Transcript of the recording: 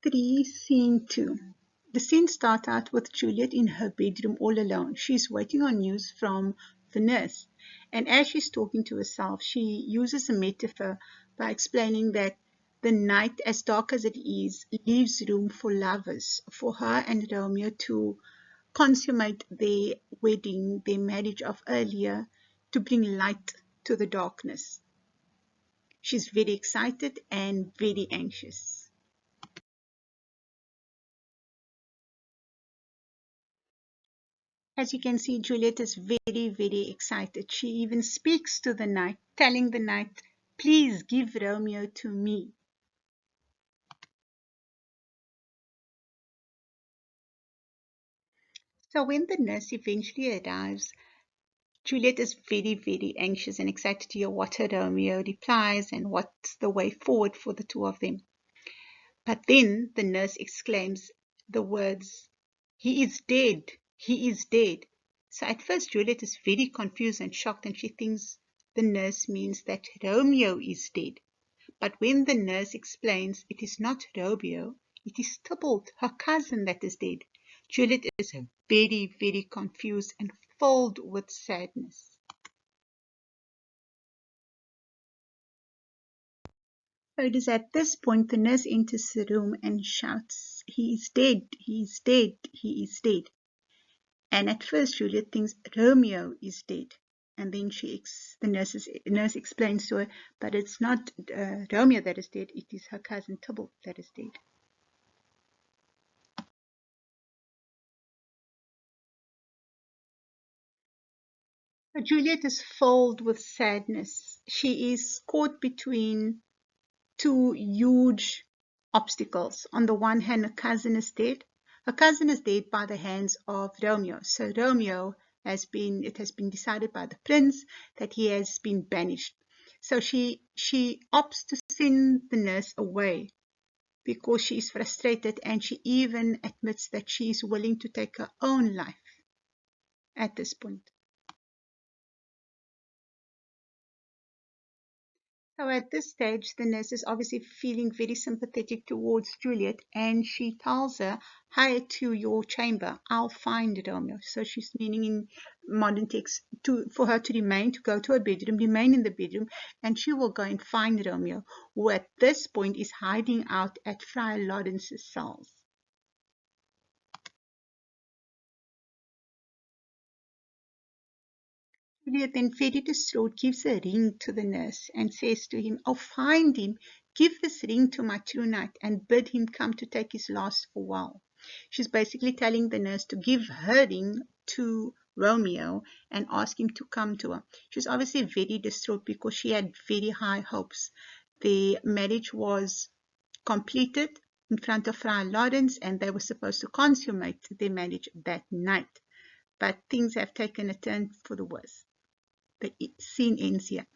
3, Scene 2. The scene starts out with Juliet in her bedroom all alone. She's waiting on news from the nurse. And as she's talking to herself, she uses a metaphor by explaining that the night, as dark as it is, leaves room for lovers, for her and Romeo to consummate their wedding, their marriage of earlier, to bring light to the darkness. She's very excited and very anxious. As you can see, Juliet is very, very excited. She even speaks to the knight, telling the knight, please give Romeo to me. So when the nurse eventually arrives, Juliet is very, very anxious and excited to hear what her Romeo replies and what's the way forward for the two of them. But then the nurse exclaims the words, he is dead, he is dead. So at first Juliet is very confused and shocked, and she thinks the nurse means that Romeo is dead. But when the nurse explains it is not Romeo, it is Tybalt, her cousin, that is dead, Juliet is very, very confused and filled with sadness. So it is at this point the nurse enters the room and shouts, he is dead, he is dead, he is dead. And at first Juliet thinks Romeo is dead. And then the nurse explains to her, but it's not Romeo that is dead, it is her cousin Tybalt that is dead. Juliet is filled with sadness. She is caught between two huge obstacles. On the one hand, her cousin is dead. Her cousin is dead by the hands of Romeo. So Romeo it has been decided by the prince that he has been banished. So she opts to send the nurse away because she is frustrated, and she even admits that she is willing to take her own life at this point. So at this stage, the nurse is obviously feeling very sympathetic towards Juliet, and she tells her, hurry to your chamber, I'll find Romeo. So she's meaning in modern text for her to go to her bedroom, remain in the bedroom, and she will go and find Romeo, who at this point is hiding out at Friar Lawrence's cells. Juliet, then very distraught, gives a ring to the nurse and says to him, oh, find him, give this ring to my true knight and bid him come to take his last farewell. She's basically telling the nurse to give her ring to Romeo and ask him to come to her. She's obviously very distraught because she had very high hopes. The marriage was completed in front of Friar Lawrence, and they were supposed to consummate their marriage that night. But things have taken a turn for the worse. The scene ends here.